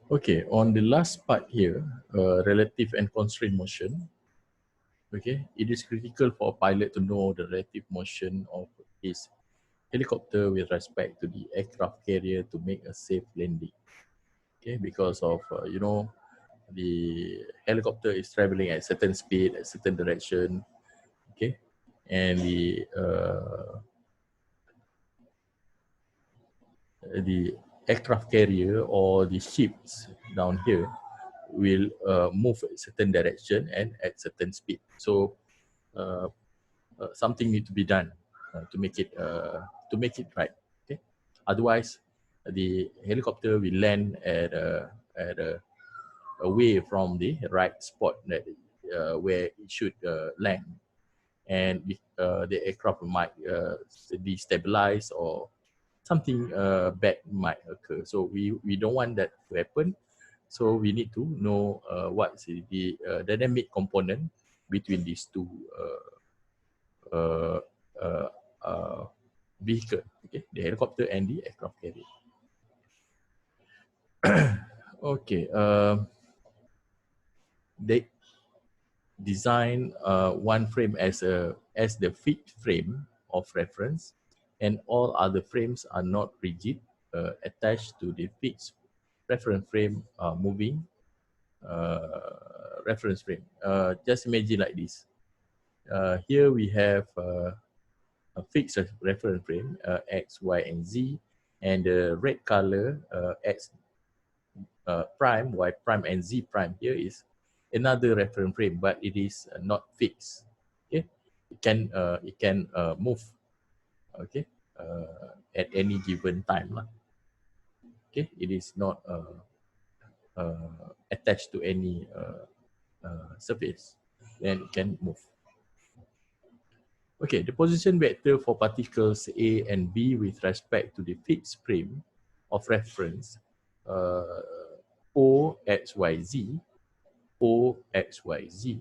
Okay, on the last part here, relative and constrained motion. Okay, it is critical for a pilot to know the relative motion of his helicopter with respect to the aircraft carrier to make a safe landing. Okay, because of the helicopter is traveling at certain speed, at certain direction. Okay, and the aircraft carrier or the ships down here will move at certain direction and at certain speed. So something need to be done to make it right. Okay, otherwise the helicopter will land at away from the right spot that where it should land, and the aircraft might destabilize or something bad might occur. So we don't want that to happen. So we need to know what's the dynamic component between these two uh, uh, uh, vehicle, okay, the helicopter and the aircraft carrier. Okay, they design one frame as the fixed frame of reference, and all other frames are not rigid, attached to the fixed reference frame, moving reference frame. Just imagine like this. Here we have a fixed reference frame, X, Y, and Z, and the red color, X prime, Y prime, and Z prime here is another reference frame, but it is not fixed. Okay, it can move. Okay, at any given time lah. Okay, it is not attached to any surface, then it can move. Okay, the position vector for particles A and B with respect to the fixed frame of reference O, X, Y, Z, O, X, Y, Z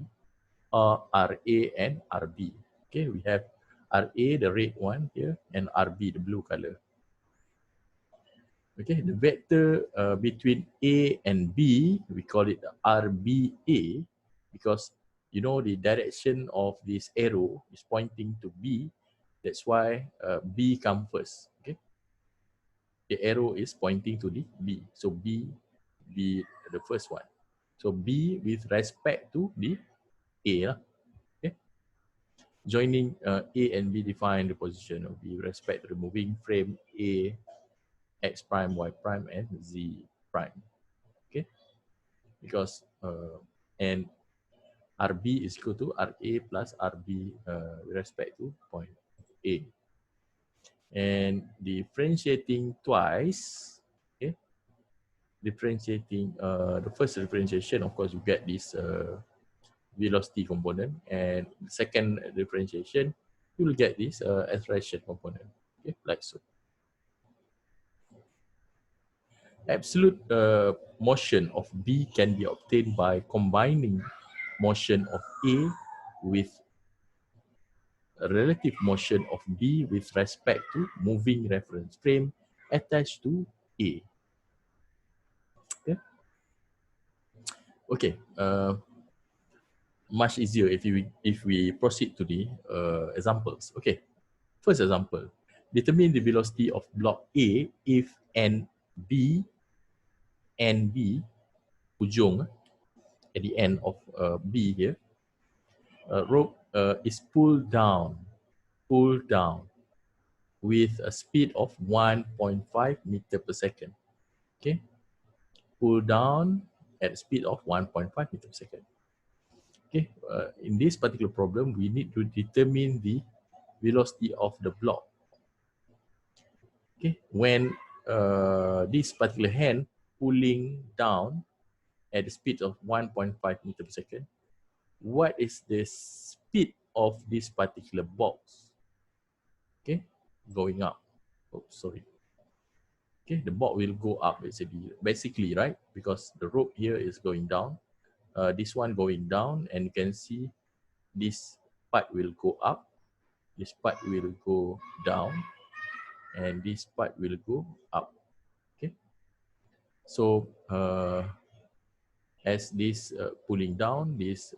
are RA and RB. Okay, we have RA, the red one here, and RB, the blue color. Okay, the vector between A and B, we call it RBA because you know the direction of this arrow is pointing to B. That's why B comes first. Okay, the arrow is pointing to the B, so B be the first one. So B with respect to the A lah. Okay, joining A and B define the position of B with respect to the moving frame A, X prime, Y prime, and Z prime. Okay, because and RB is equal to RA plus RB with respect to point A. And differentiating twice, okay, differentiating the first differentiation, of course, you get this velocity component, and the second differentiation, you will get this acceleration component, okay, like so. Absolute motion of B can be obtained by combining motion of A with relative motion of B with respect to moving reference frame attached to A. Okay, okay. Much easier if we proceed to the examples. Okay, first example, determine the velocity of block A if NB ujung at the end of B here, rope is pulled down with a speed of 1.5 meter per second. Okay, pull down at a speed of 1.5 meter per second. Okay, in this particular problem, we need to determine the velocity of the block. Okay, when this particular hand pulling down at the speed of 1.5 meter per second, what is the speed of this particular box? Okay, going up. Oh, sorry. Okay, the box will go up basically, right? Because the rope here is going down. This one going down, and you can see this part will go up, this part will go down, and this part will go up. Okay, So as this pulling down, this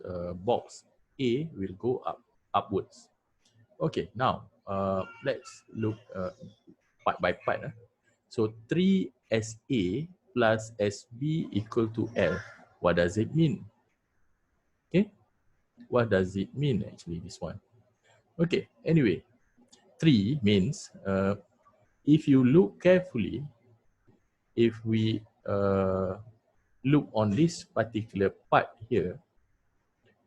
box A will go upwards. Okay, now let's look part by part. So 3SA plus SB equal to L. What does it mean? Okay, what does it mean actually, this one? Okay, anyway, 3 means if you look carefully, if we look on this particular part here,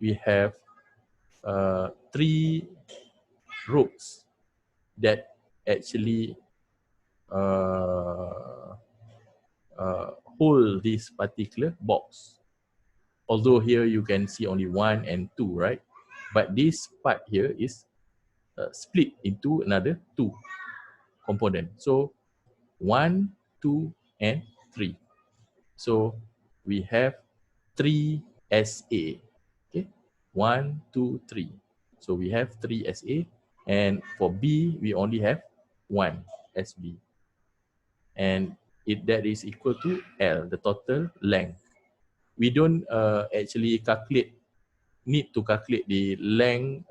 we have 3 ropes that actually uh, hold this particular box. Although here you can see only 1 and 2, right? But this part here is split into another 2 components. So 1, 2, and 3. So we have 3 SA. Okay, 1, 2, 3. So we have 3 SA, and for B we only have 1 SB, and that is equal to L, the total length. We don't actually need to calculate the length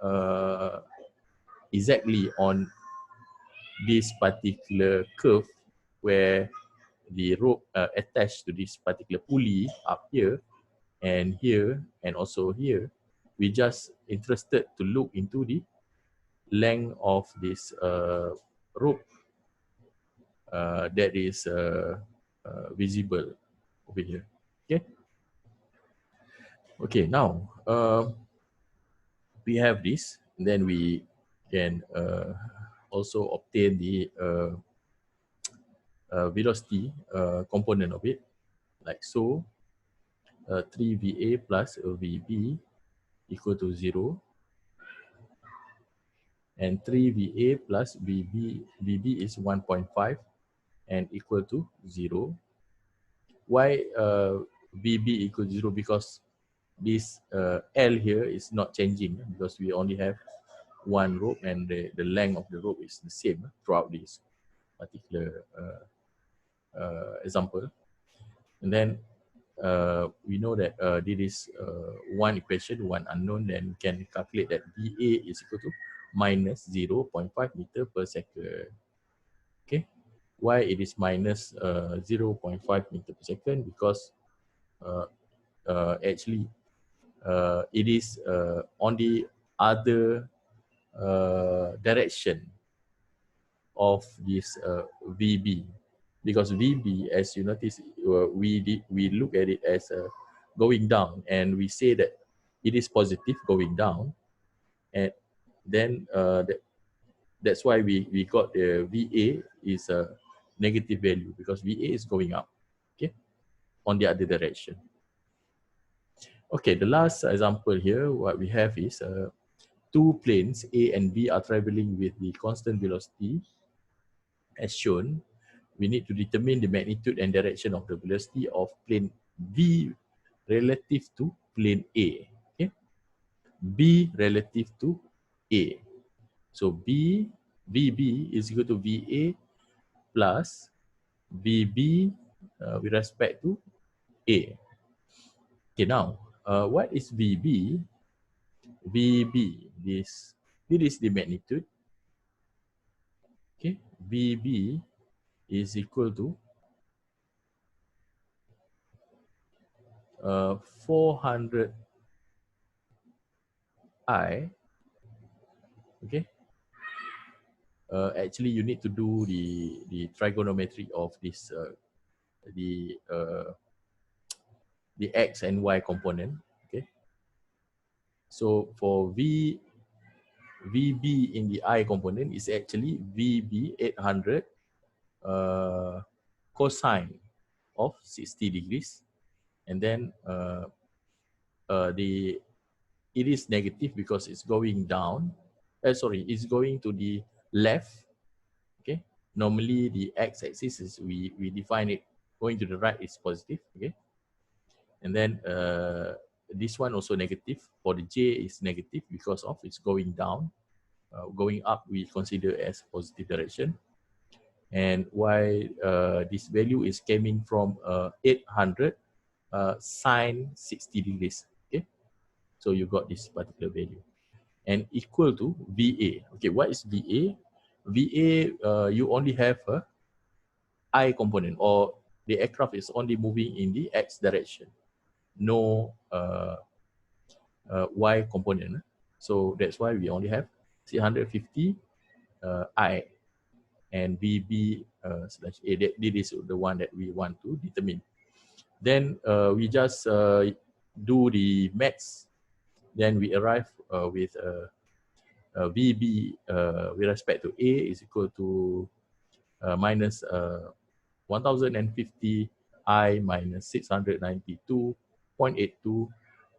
exactly on this particular curve where the rope attached to this particular pulley up here and also here. We just interested to look into the length of this rope that is visible over here. Okay. Okay. Now we have this. Then we can also obtain the velocity component of it, like so. 3VA plus VB equal to 0, and 3VA plus VB is 1.5 and equal to 0. Why VB equal to 0? Because this L here is not changing, because we only have one rope and the length of the rope is the same throughout this particular example. And then we know that this is one equation, one unknown, then we can calculate that dA is equal to minus 0.5 meter per second. Okay, why it is minus 0.5 meter per second? Because actually it is on the other direction of this VB, because VB, as you notice, we look at it as going down, and we say that it is positive going down, and then that's why we got the VA is a negative value, because VA is going up, okay, on the other direction. Okay, the last example here, what we have is two planes A and B are traveling with the constant velocity as shown. We need to determine the magnitude and direction of the velocity of plane B relative to plane A. Okay, B relative to A. So VB is equal to VA plus VB with respect to A. Okay, now what is VB? VB, this is the magnitude. Okay, VB is equal to 400 I. Okay, actually you need to do the trigonometry of this the x and y component. Okay, so for VB in the I component is actually VB 800 cosine of 60 degrees, and then it is negative because it's going down. Sorry, it's going to the left. Okay, normally the x-axis is we define it going to the right is positive. Okay, and then this one also negative. For the j is negative because of it's going down. Going up we consider as positive direction. and why this value is coming from 800 sine 60 degrees. Okay, so you got this particular value and equal to VA. Okay, what is VA? VA, you only have a I component, or the aircraft is only moving in the X direction, no Y component. So that's why we only have 350 I and VB slash A. That is the one that we want to determine. Then we just do the maths. Then we arrive with VB with respect to A is equal to minus 1050 I minus 692.82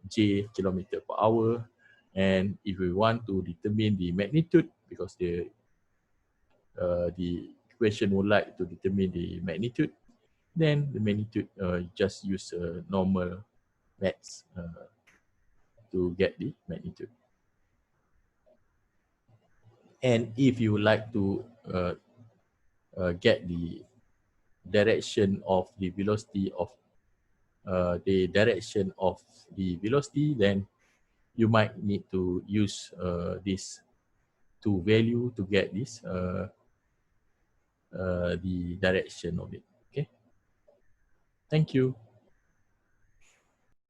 J kilometer per hour. And if we want to determine the magnitude, because the equation would like to determine the magnitude, then the magnitude just use normal maths to get the magnitude. And if you would like to get the direction of the velocity of then you might need to use this two value to get this the direction of it. Okay, thank you.